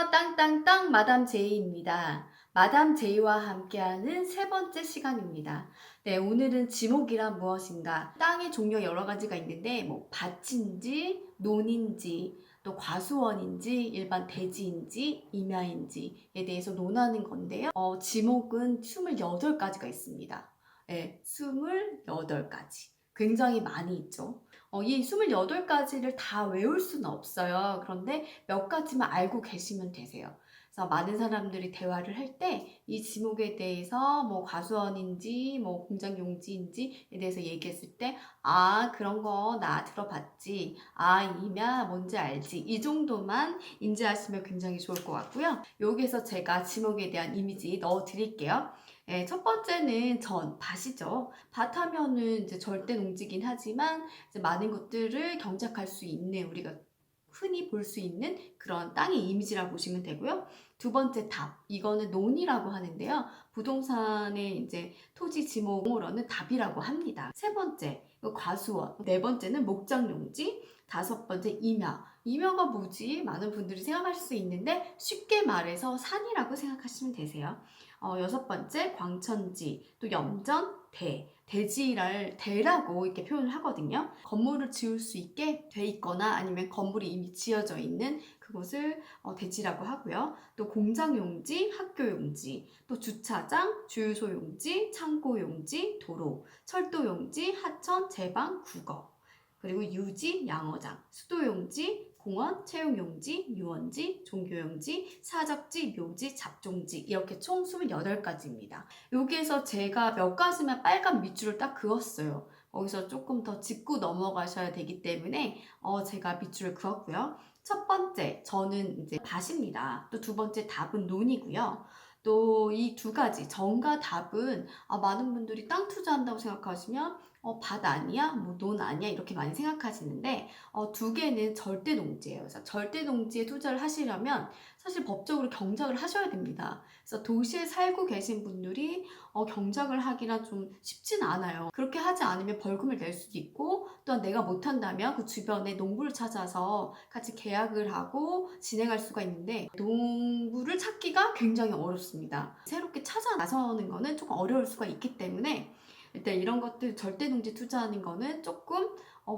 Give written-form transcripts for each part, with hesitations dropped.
안녕하세요. 땅땅땅 마담 제이입니다. 마담 제이와 함께하는 세 번째 시간입니다. 네, 오늘은 지목이란 무엇인가? 땅의 종류 여러 가지가 있는데, 뭐, 밭인지, 논인지, 또 과수원인지, 일반 대지인지, 임야인지에 대해서 논하는 건데요. 지목은 28가지가 있습니다. 네, 28가지. 굉장히 많이 있죠. 이 28가지를 다 외울 수는 없어요. 그런데 몇 가지만 알고 계시면 되세요. 그래서 많은 사람들이 대화를 할 때 이 지목에 대해서 뭐 과수원인지 뭐 공장용지인지에 대해서 얘기했을 때 아, 그런 거 나 들어봤지. 아, 임야 뭔지 알지. 이 정도만 인지하시면 굉장히 좋을 것 같고요. 여기서 제가 지목에 대한 이미지 넣어 드릴게요. 네, 첫 번째는 밭이죠. 밭 하면은 이제 절대 농지긴 하지만 이제 많은 것들을 경작할 수 있는, 우리가 흔히 볼 수 있는 그런 땅의 이미지라고 보시면 되고요. 두 번째 답, 이거는 논이라고 하는데요. 부동산의 이제 토지 지목으로는 답이라고 합니다. 세 번째, 이거 과수원. 네 번째는 목장용지. 다섯 번째, 임야. 임야가 뭐지? 많은 분들이 생각하실 수 있는데 쉽게 말해서 산이라고 생각하시면 되세요. 여섯 번째, 광천지. 또 염전, 대지를 대라고 이렇게 표현을 하거든요. 건물을 지을 수 있게 돼 있거나 아니면 건물이 이미 지어져 있는 그곳을 대지라고 하고요. 또 공장용지, 학교용지, 또 주차장, 주유소용지, 창고용지, 도로, 철도용지, 하천, 제방, 국어, 그리고 유지, 양어장, 수도용지, 공원, 채용용지, 유원지, 종교용지, 사적지, 묘지, 잡종지 이렇게 총 28가지입니다. 여기에서 제가 몇 가지만 빨간 밑줄을 딱 그었어요. 거기서 조금 더 짚고 넘어가셔야 되기 때문에 제가 밑줄을 그었고요. 첫 번째, 저는 이제 밭입니다. 또 두 번째 답은 논이고요. 또 이 두 가지, 정과 답은 많은 분들이 땅 투자한다고 생각하시면 밭 아니야? 뭐 논 아니야? 이렇게 많이 생각하시는데 두 개는 절대 농지예요. 그래서 절대 농지에 투자를 하시려면 사실 법적으로 경작을 하셔야 됩니다. 그래서 도시에 살고 계신 분들이 경작을 하기가 좀 쉽진 않아요. 그렇게 하지 않으면 벌금을 낼 수도 있고 또한 내가 못한다면 그 주변에 농부를 찾아서 같이 계약을 하고 진행할 수가 있는데 농부를 찾기가 굉장히 어렵습니다. 새롭게 찾아 나서는 거는 조금 어려울 수가 있기 때문에 일단 이런 것들 절대 농지 투자하는 거는 조금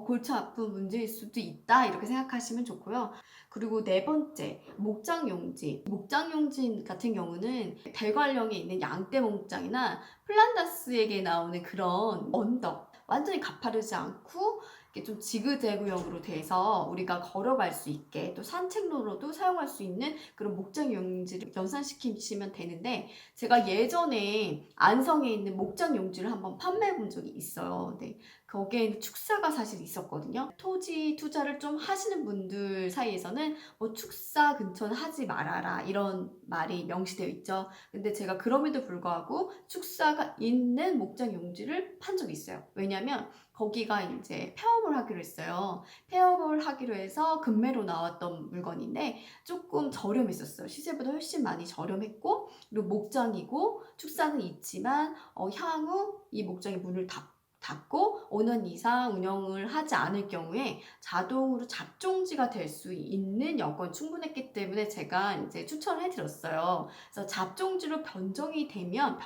골치 아픈 문제일 수도 있다 이렇게 생각하시면 좋고요. 그리고 네 번째, 목장용지. 목장용지 같은 경우는 대관령에 있는 양떼 목장이나 플란다스에게 나오는 그런 언덕, 완전히 가파르지 않고 이렇게 좀 지그재그형으로 돼서 우리가 걸어갈 수 있게 또 산책로로도 사용할 수 있는 그런 목장용지를 연상시키시면 되는데 제가 예전에 안성에 있는 목장용지를 한번 판매해 본 적이 있어요. 네. 거기에 축사가 사실 있었거든요. 토지 투자를 좀 하시는 분들 사이에서는 뭐 축사 근처는 하지 말아라 이런 말이 명시되어 있죠. 근데 제가 그럼에도 불구하고 축사가 있는 목장 용지를 판 적이 있어요. 왜냐면 거기가 이제 폐업을 하기로 했어요. 폐업을 하기로 해서 금매로 나왔던 물건인데 조금 저렴했었어요. 시세보다 훨씬 많이 저렴했고 그리고 목장이고 축사는 있지만 향후 이 목장이 문을 닫고 5년 이상 운영을 하지 않을 경우에 자동으로 잡종지가 될 수 있는 여건이 충분했기 때문에 제가 이제 추천을 해드렸어요. 그래서 잡종지로 변경이 되면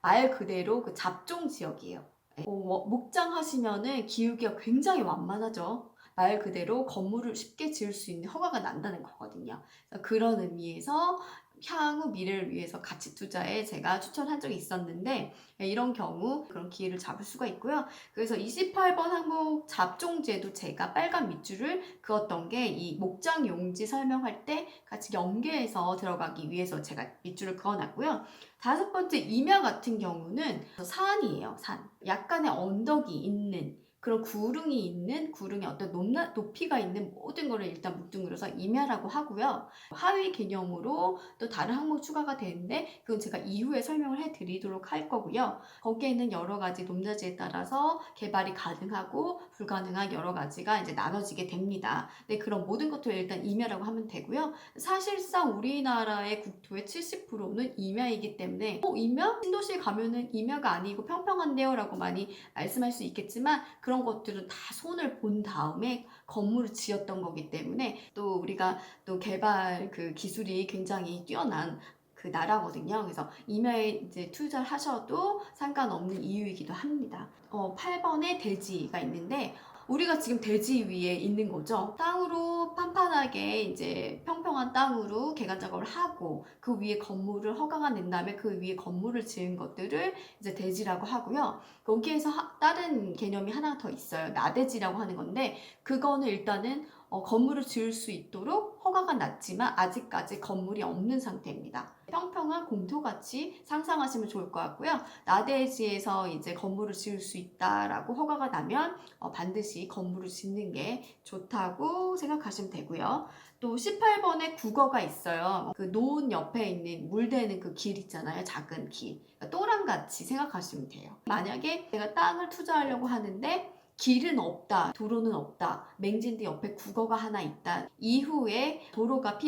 말 그대로 그 잡종 지역이에요. 목장 하시면은 기울기가 굉장히 완만하죠. 말 그대로 건물을 쉽게 지을 수 있는 허가가 난다는 거거든요. 그런 의미에서 향후 미래를 위해서 가치 투자에 제가 추천한 적이 있었는데 이런 경우 그런 기회를 잡을 수가 있고요. 그래서 28번 항목 잡종제도 제가 빨간 밑줄을 그었던 게 이 목장 용지 설명할 때 같이 연계해서 들어가기 위해서 제가 밑줄을 그어놨고요. 다섯 번째 임야 같은 경우는 산이에요. 산. 약간의 언덕이 있는 그런 구릉의 어떤 높이가 있는 모든 거를 일단 뭉뚱그려서 임야라고 하고요. 하위 개념으로 또 다른 항목 추가가 되는데 그건 제가 이후에 설명을 해드리도록 할 거고요. 거기에는 여러 가지 농자재에 따라서 개발이 가능하고 불가능한 여러 가지가 이제 나눠지게 됩니다. 네, 그런 모든 것들을 일단 임야라고 하면 되고요. 사실상 우리나라의 국토의 70%는 임야이기 때문에 임야? 신도시에 가면은 임야가 아니고 평평한데요 라고 많이 말씀할 수 있겠지만 그런 그런 것들은 다 손을 본 다음에 건물을 지었던 거기 때문에 또 우리가 또 개발 그 기술이 굉장히 뛰어난 그 나라거든요. 그래서 임야에 이제 투자를 하셔도 상관없는 이유이기도 합니다. 8번에 대지가 있는데 우리가 지금 대지 위에 있는 거죠. 땅으로 판판하게 이제 평평한 땅으로 개간 작업을 하고 그 위에 건물을 허가가 낸 다음에 그 위에 건물을 지은 것들을 이제 대지라고 하고요. 거기에서 다른 개념이 하나 더 있어요. 나대지라고 하는 건데 그거는 일단은 건물을 지을 수 있도록 허가가 났지만 아직까지 건물이 없는 상태입니다. 평평한 공터같이 상상하시면 좋을 것 같고요. 나대지에서 이제 건물을 지을 수 있다라고 허가가 나면 반드시 건물을 짓는 게 좋다고 생각하시면 되고요. 또 18번에 국어가 있어요. 그 노은 옆에 있는 물대는 그 길 있잖아요. 작은 길. 그러니까 또랑같이 생각하시면 돼요. 만약에 내가 땅을 투자하려고 하는데 길은 없다, 도로는 없다, 맹진데 옆에 국어가 하나 있다. 이후에 도로가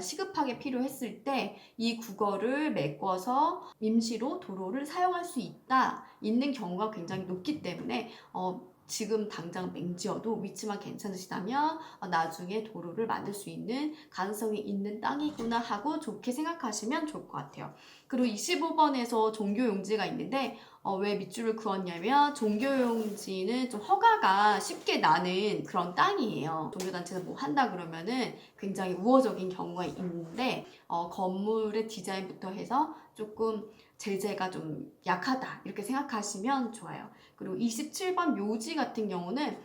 시급하게 필요했을 때 이 국어를 메꿔서 임시로 도로를 사용할 수 있는 경우가 굉장히 높기 때문에 지금 당장 맹지어도 위치만 괜찮으시다면 나중에 도로를 만들 수 있는 가능성이 있는 땅이구나 하고 좋게 생각하시면 좋을 것 같아요. 그리고 25번에서 종교용지가 있는데 왜 밑줄을 그었냐면 종교용지는 좀 허가가 쉽게 나는 그런 땅이에요. 종교단체에서 뭐 한다 그러면은 굉장히 우호적인 경우가 있는데 건물의 디자인부터 해서 조금 제재가 좀 약하다 이렇게 생각하시면 좋아요. 그리고 27번 묘지 같은 경우는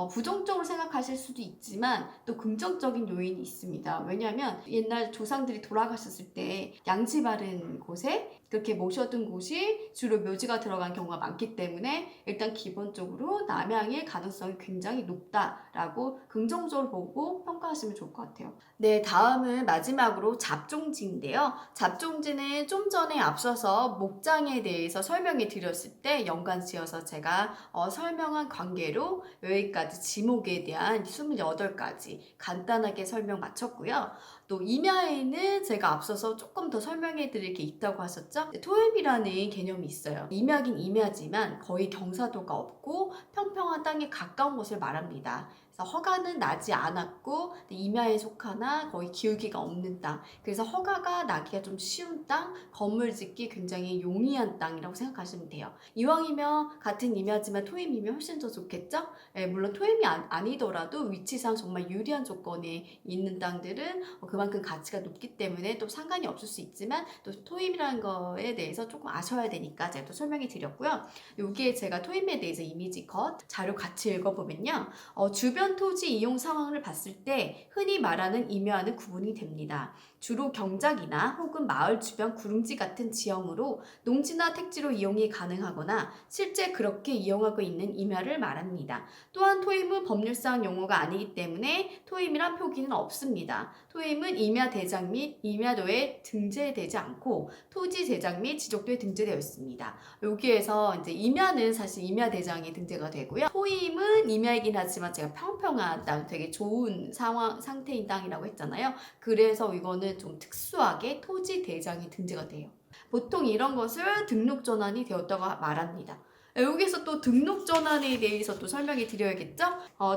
부정적으로 생각하실 수도 있지만 또 긍정적인 요인이 있습니다. 왜냐하면 옛날 조상들이 돌아가셨을 때 양지 바른 곳에 그렇게 모셔둔 곳이 주로 묘지가 들어간 경우가 많기 때문에 일단 기본적으로 남양의 가능성이 굉장히 높다라고 긍정적으로 보고 평가하시면 좋을 것 같아요. 네, 다음은 마지막으로 잡종지인데요. 잡종지는 좀 전에 앞서서 목장에 대해서 설명해 드렸을 때 연관지어서 제가 설명한 관계로 여기까지 지목에 대한 28가지 간단하게 설명 마쳤고요. 또 임야에는 제가 앞서서 조금 더 설명해 드릴 게 있다고 하셨죠? 토임이라는 개념이 있어요. 임야긴 임야지만 거의 경사도가 없고 평평한 땅에 가까운 곳을 말합니다. 그래서 허가는 나지 않았고 임야에 속하나 거의 기울기가 없는 땅. 그래서 허가가 나기가 좀 쉬운 땅, 건물 짓기 굉장히 용이한 땅이라고 생각하시면 돼요. 이왕이면 같은 임야지만 토임이면 훨씬 더 좋겠죠? 네, 물론 토임이 아니더라도 위치상 정말 유리한 조건에 있는 땅들은 그만큼 가치가 높기 때문에 또 상관이 없을 수 있지만 또 토임이라는 거에 대해서 조금 아셔야 되니까 제가 또 설명해 드렸고요. 여기에 제가 토임에 대해서 이미지 컷 자료 같이 읽어보면요. 주변 토지 이용 상황을 봤을 때 흔히 말하는 임야와는 구분이 됩니다. 주로 경작이나 혹은 마을 주변 구릉지 같은 지형으로 농지나 택지로 이용이 가능하거나 실제 그렇게 이용하고 있는 임야를 말합니다. 또한 토임은 법률상 용어가 아니기 때문에 토임이란 표기는 없습니다. 토임은 임야 대장 및 임야도에 등재되지 않고 토지 대장 및 지적도에 등재되어 있습니다. 여기에서 이제 임야는 사실 임야 대장이 등재가 되고요. 토임은 임야이긴 하지만 제가 평평한 땅, 되게 좋은 상태인 땅이라고 했잖아요. 그래서 이거는 좀 특수하게 토지 대장이 등재가 돼요. 보통 이런 것을 등록 전환이 되었다고 말합니다. 여기서 또 등록 전환에 대해서 또 설명해 드려야겠죠?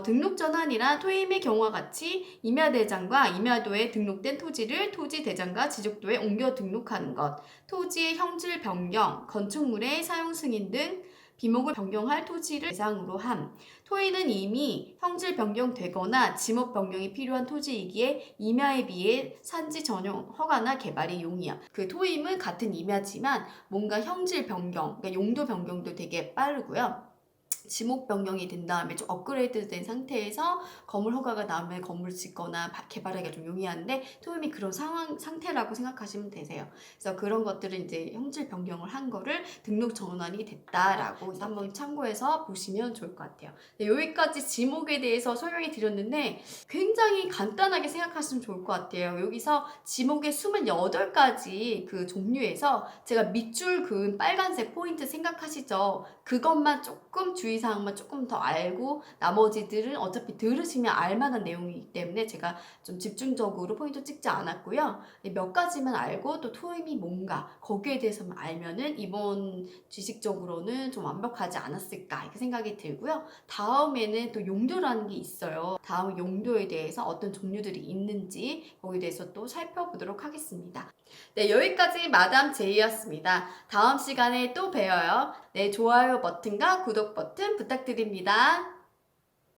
등록 전환이란 토임의 경우와 같이 임야대장과 임야도에 등록된 토지를 토지대장과 지적도에 옮겨 등록하는 것, 토지의 형질 변경, 건축물의 사용 승인 등 비목을 변경할 토지를 대상으로 함. 토의는 이미 형질 변경되거나 지목 변경이 필요한 토지이기에 임야에 비해 산지 전용 허가나 개발이 용이함. 그 토임은 같은 임야지만 뭔가 형질 변경, 그러니까 용도 변경도 되게 빠르고요. 지목 변경이 된 다음에 좀 업그레이드 된 상태에서 건물 허가가 나오면 건물 짓거나 개발하기가 좀 용이한데 토임이 그런 상태라고 생각하시면 되세요. 그래서 그런 것들은 이제 형질 변경을 한 거를 등록 전환이 됐다라고 한번 참고해서 보시면 좋을 것 같아요. 네, 여기까지 지목에 대해서 설명해 드렸는데 굉장히 간단하게 생각하시면 좋을 것 같아요. 여기서 지목의 28가지 그 종류에서 제가 밑줄 그은 빨간색 포인트 생각하시죠? 그것만 조금 주의사항만 조금 더 알고 나머지들은 어차피 들으시면 알만한 내용이기 때문에 제가 좀 집중적으로 포인트 찍지 않았고요. 몇 가지만 알고 또 토임이 뭔가 거기에 대해서만 알면은 이번 지식적으로는 좀 완벽하지 않았을까 이렇게 생각이 들고요. 다음에는 또 용도라는 게 있어요. 다음 용도에 대해서 어떤 종류들이 있는지 거기에 대해서 또 살펴보도록 하겠습니다. 네, 여기까지 마담 제이였습니다. 다음 시간에 또 봬요. 네, 좋아요 버튼과 구독 버튼 부탁드립니다.